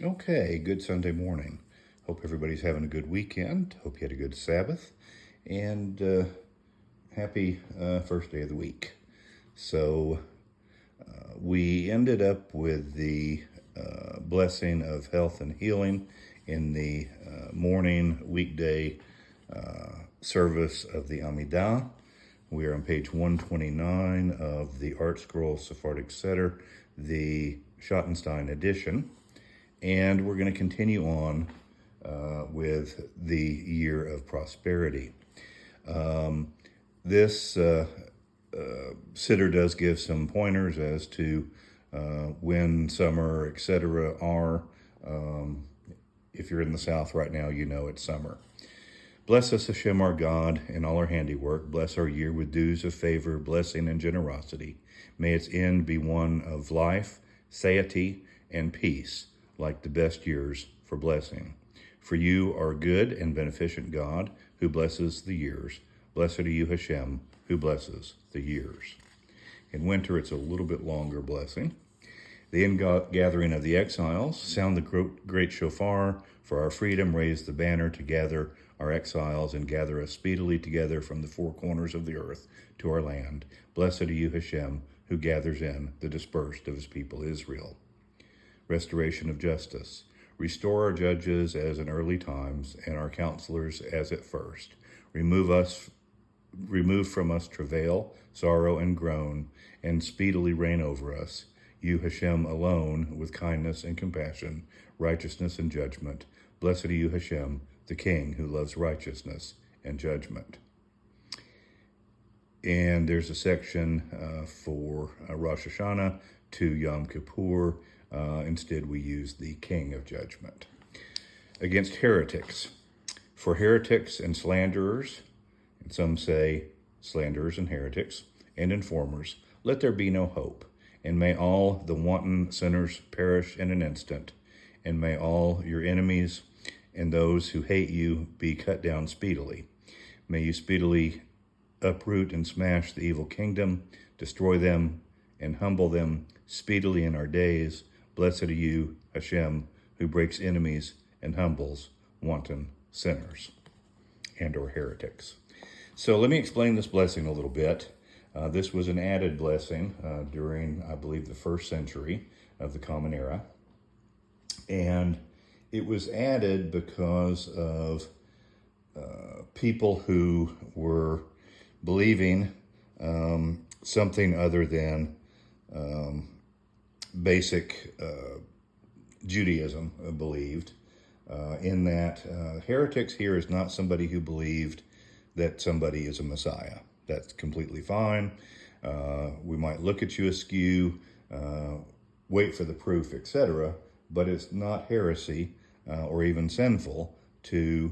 Okay, good Sunday morning. Hope everybody's having a good weekend. Hope you had a good Sabbath. And happy first day of the week. So we ended up with the blessing of health and healing in the morning weekday service of the Amidah. We are on page 129 of the Art Scroll Sephardic Setter, the Schottenstein edition. And we're going to continue on with the year of prosperity. This sitter does give some pointers as to when summer, etc. are. If you're in the South right now, you know it's summer. Bless us, Hashem, our God, and all our handiwork. Bless our year with dews of favor, blessing, and generosity. May its end be one of life, satiety, and peace, like the best years for blessing. For you are good and beneficent God, who blesses the years. Blessed are you, Hashem, who blesses the years. In winter, it's a little bit longer blessing. The ingathering of the exiles, sound the great shofar for our freedom, raise the banner to gather our exiles and gather us speedily together from the four corners of the earth to our land. Blessed are you, Hashem, who gathers in the dispersed of his people Israel. Restoration of justice. Restore our judges as in early times and our counselors as at first. Remove from us travail, sorrow, and groan, and speedily reign over us. You, Hashem, alone, with kindness and compassion, righteousness and judgment. Blessed are you, Hashem, the King who loves righteousness and judgment. And there's a section for Rosh Hashanah to Yom Kippur. Instead, we use the King of Judgment. Against heretics. For heretics and slanderers, and some say slanderers and heretics, and informers, let there be no hope. And may all the wanton sinners perish in an instant. And may all your enemies and those who hate you be cut down speedily. May you speedily uproot and smash the evil kingdom, destroy them and humble them speedily in our days. Blessed are you, Hashem, who breaks enemies and humbles wanton sinners and or heretics. So let me explain this blessing a little bit. This was an added blessing during, I believe, the 1st century of the Common Era. And it was added because of people who were believing something other than basic Judaism believed, in that heretics here is not somebody who believed that somebody is a Messiah. That's completely fine. We might look at you askew, wait for the proof, etc., but it's not heresy or even sinful to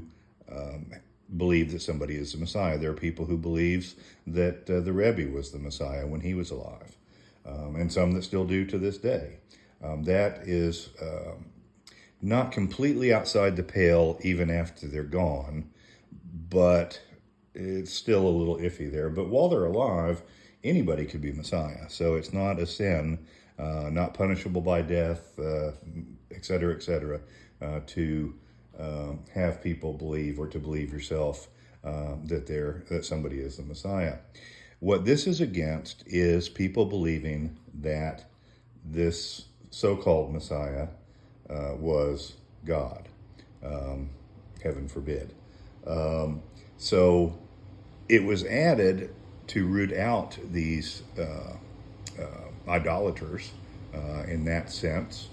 believe that somebody is the Messiah. There are people who believe that the Rebbe was the Messiah when he was alive, and some that still do to this day. That is not completely outside the pale even after they're gone, but it's still a little iffy there. But while they're alive, anybody could be Messiah. So it's not a sin, not punishable by death, et cetera, to have people believe, or to believe yourself, that somebody is the Messiah. What this is against is people believing that this so-called Messiah was God. Heaven forbid. So it was added to root out these idolaters in that sense.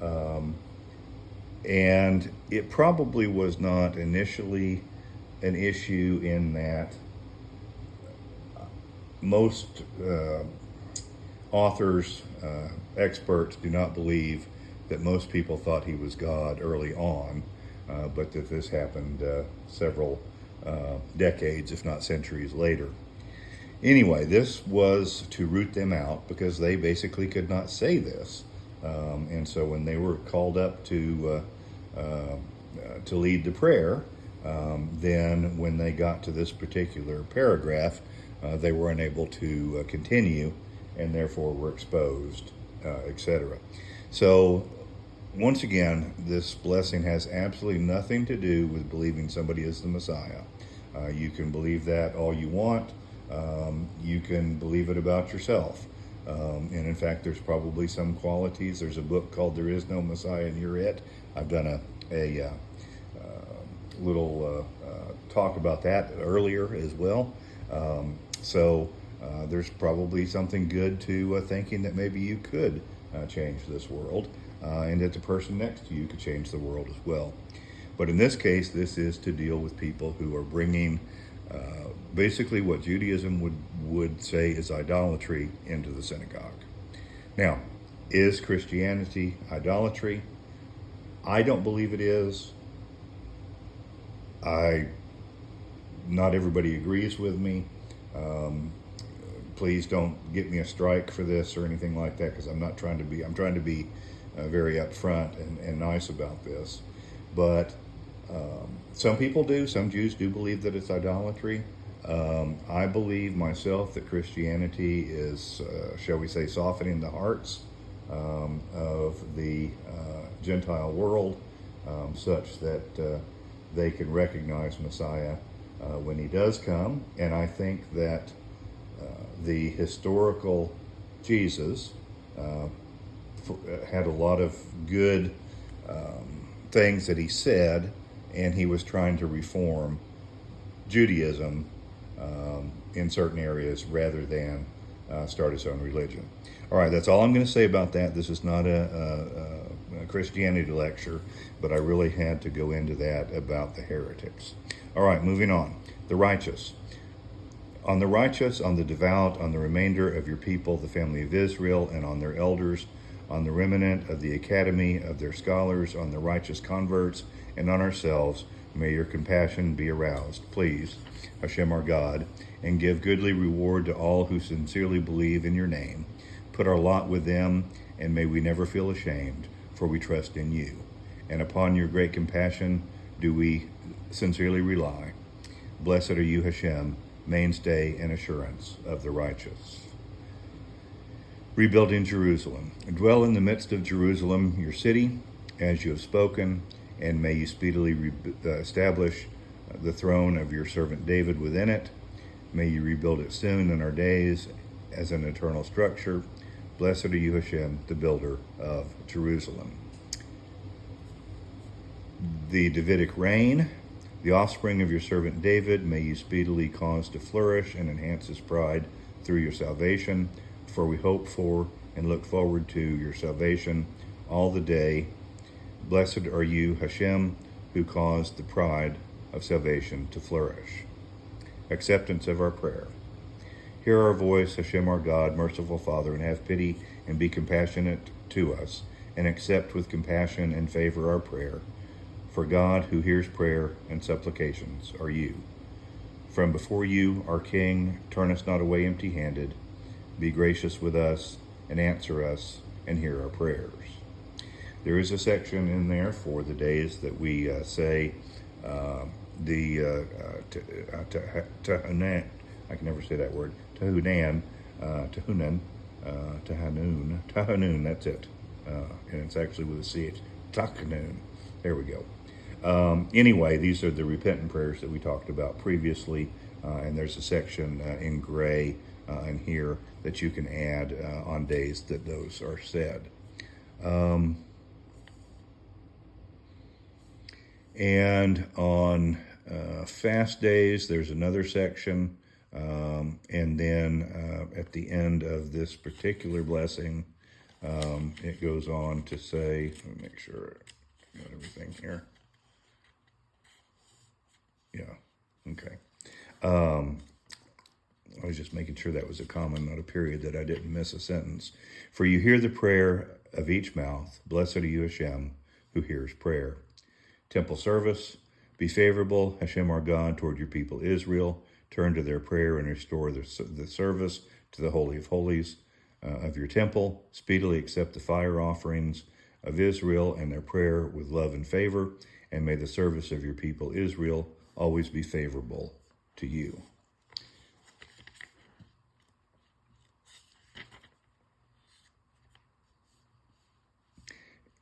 And it probably was not initially an issue in that most authors, experts do not believe that most people thought he was God early on, but that this happened several decades, if not centuries later. Anyway, this was to root them out because they basically could not say this. And so when they were called up to lead the prayer, then when they got to this particular paragraph, they were unable to continue and therefore were exposed, etc. So once again, this blessing has absolutely nothing to do with believing somebody is the Messiah. You can believe that all you want. You can believe it about yourself. And in fact, there's probably some qualities. There's a book called There Is No Messiah and You're It. I've done a little talk about that earlier as well. So there's probably something good to thinking that maybe you could change this world, and that the person next to you could change the world as well. But in this case, this is to deal with people who are bringing basically what Judaism would say is idolatry into the synagogue. Now, is Christianity idolatry? I don't believe it is. Not everybody agrees with me. Please don't get me a strike for this or anything like that, because I'm trying to be very upfront and nice about this. But some people do, some Jews do believe that it's idolatry. I believe myself that Christianity is, shall we say, softening the hearts of the Gentile world, such that they can recognize Messiah when he does come. And I think that the historical Jesus had a lot of good things that he said, and he was trying to reform Judaism in certain areas rather than start his own religion. All right, that's all I'm going to say about that. This is not a Christianity lecture, but I really had to go into that about the heretics. All right, moving on. The righteous. On the righteous, on the devout, on the remainder of your people, the family of Israel, and on their elders, on the remnant of the academy of their scholars, on the righteous converts, and on ourselves, may your compassion be aroused, please, Hashem our God, and give goodly reward to all who sincerely believe in your name. Put our lot with them, and may we never feel ashamed, for we trust in you. And upon your great compassion do we sincerely rely. Blessed are you, Hashem, mainstay and assurance of the righteous. Rebuilding Jerusalem. Dwell in the midst of Jerusalem, your city, as you have spoken, and may you speedily establish the throne of your servant David within it. May you rebuild it soon in our days as an eternal structure. Blessed are you, Hashem, the builder of Jerusalem. The Davidic reign. The offspring of your servant David, may you speedily cause to flourish and enhance his pride through your salvation, for we hope for and look forward to your salvation all the day. Blessed are you, Hashem, who caused the pride of salvation to flourish. Acceptance of our prayer. Hear our voice, Hashem our God, merciful Father, and have pity and be compassionate to us, and accept with compassion and favor our prayer. For God, who hears prayer and supplications, are you. From before you, our King, turn us not away empty-handed. Be gracious with us and answer us and hear our prayers. There is a section in there for the days that we say Tahunan. I can never say that word. Tahunan, Tahanun. That's it. And it's actually with a CH. Tahanun. There we go. Anyway, these are the repentant prayers that we talked about previously, and there's a section in gray in here that you can add on days that those are said. And on fast days, there's another section, and then at the end of this particular blessing, it goes on to say, let me make sure I got everything here. Yeah, okay. I was just making sure that was a comma, not a period, that I didn't miss a sentence. For you hear the prayer of each mouth. Blessed are you, Hashem, who hears prayer. Temple service. Be favorable, Hashem our God, toward your people Israel. Turn to their prayer and restore the service to the Holy of Holies of your temple. Speedily accept the fire offerings of Israel and their prayer with love and favor. And may the service of your people Israel always be favorable to you.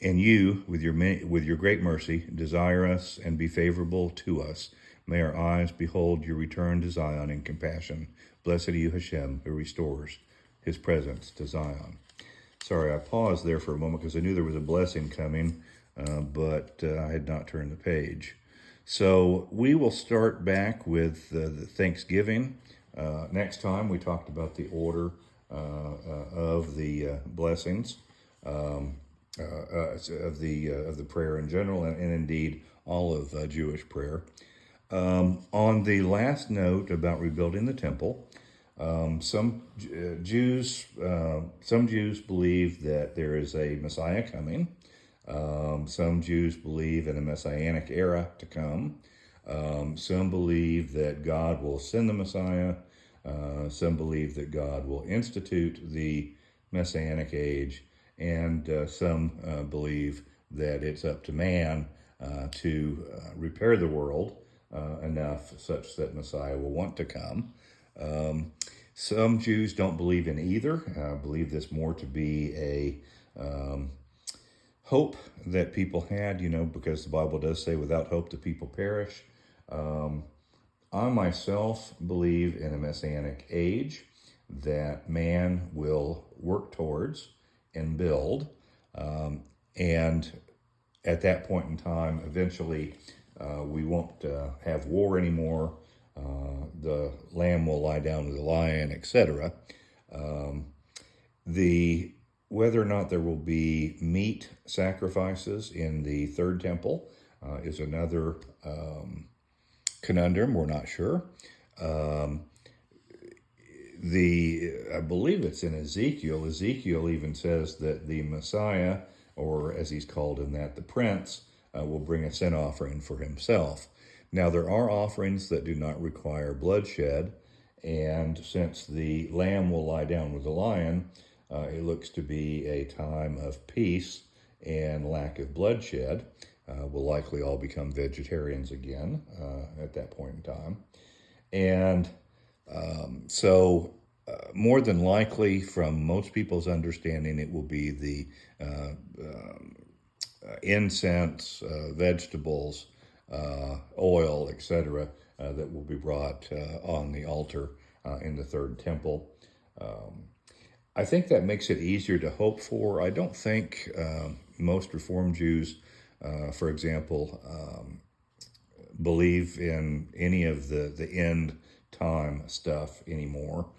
And you, with your great mercy, desire us and be favorable to us. May our eyes behold your return to Zion in compassion. Blessed are you, Hashem, who restores his presence to Zion. Sorry, I paused there for a moment because I knew there was a blessing coming, but I had not turned the page. So we will start back with the Thanksgiving. Next time we talked about the order of the blessings. Of the prayer in general, and indeed all of Jewish prayer. On the last note about rebuilding the temple, some Jews believe that there is a Messiah coming. Some Jews believe in a messianic era to come. Some believe that God will send the Messiah. Some believe that God will institute the messianic age. And some believe that it's up to man to repair the world enough such that Messiah will want to come. Some Jews don't believe in either, believe this more to be a hope that people had, because the Bible does say without hope the people perish. I myself believe in a messianic age that man will work towards and build, and at that point in time, eventually, we won't have war anymore. The lamb will lie down with the lion, etc. Whether or not there will be meat sacrifices in the third temple is another conundrum. We're not sure. I believe it's in Ezekiel. Ezekiel even says that the Messiah, or as he's called in that, the Prince, will bring a sin offering for himself. Now, there are offerings that do not require bloodshed, and since the lamb will lie down with the lion, it looks to be a time of peace and lack of bloodshed. We'll likely all become vegetarians again at that point in time. And so more than likely, from most people's understanding, it will be the incense, vegetables, oil, etc., that will be brought on the altar in the third temple. I think that makes it easier to hope for. I don't think most Reformed Jews, for example, believe in any of the end time stuff anymore.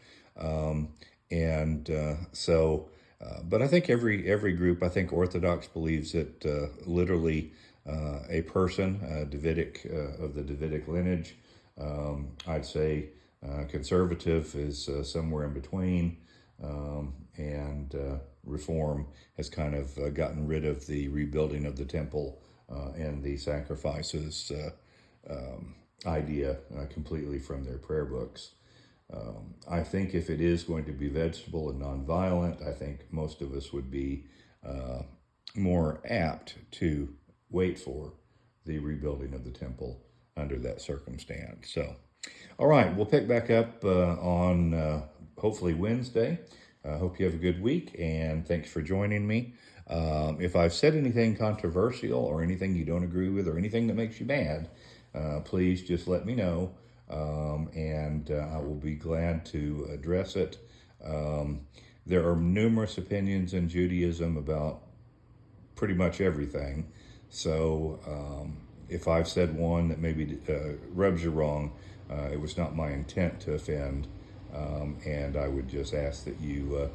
But I think every group, I think Orthodox believes that literally a person, Davidic, of the Davidic lineage. I'd say conservative is somewhere in between, and Reform has kind of gotten rid of the rebuilding of the temple and the sacrifices idea completely from their prayer books. I think if it is going to be vegetable and nonviolent, I think most of us would be more apt to wait for the rebuilding of the temple under that circumstance. So, all right, we'll pick back up on hopefully Wednesday. I hope you have a good week, and thanks for joining me. If I've said anything controversial or anything you don't agree with or anything that makes you mad, please just let me know, and I will be glad to address it. There are numerous opinions in Judaism about pretty much everything. So if I've said one that maybe rubs you wrong, it was not my intent to offend. And I would just ask that you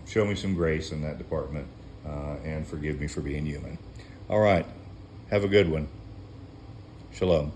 show me some grace in that department and forgive me for being human. All right. Have a good one. Shalom.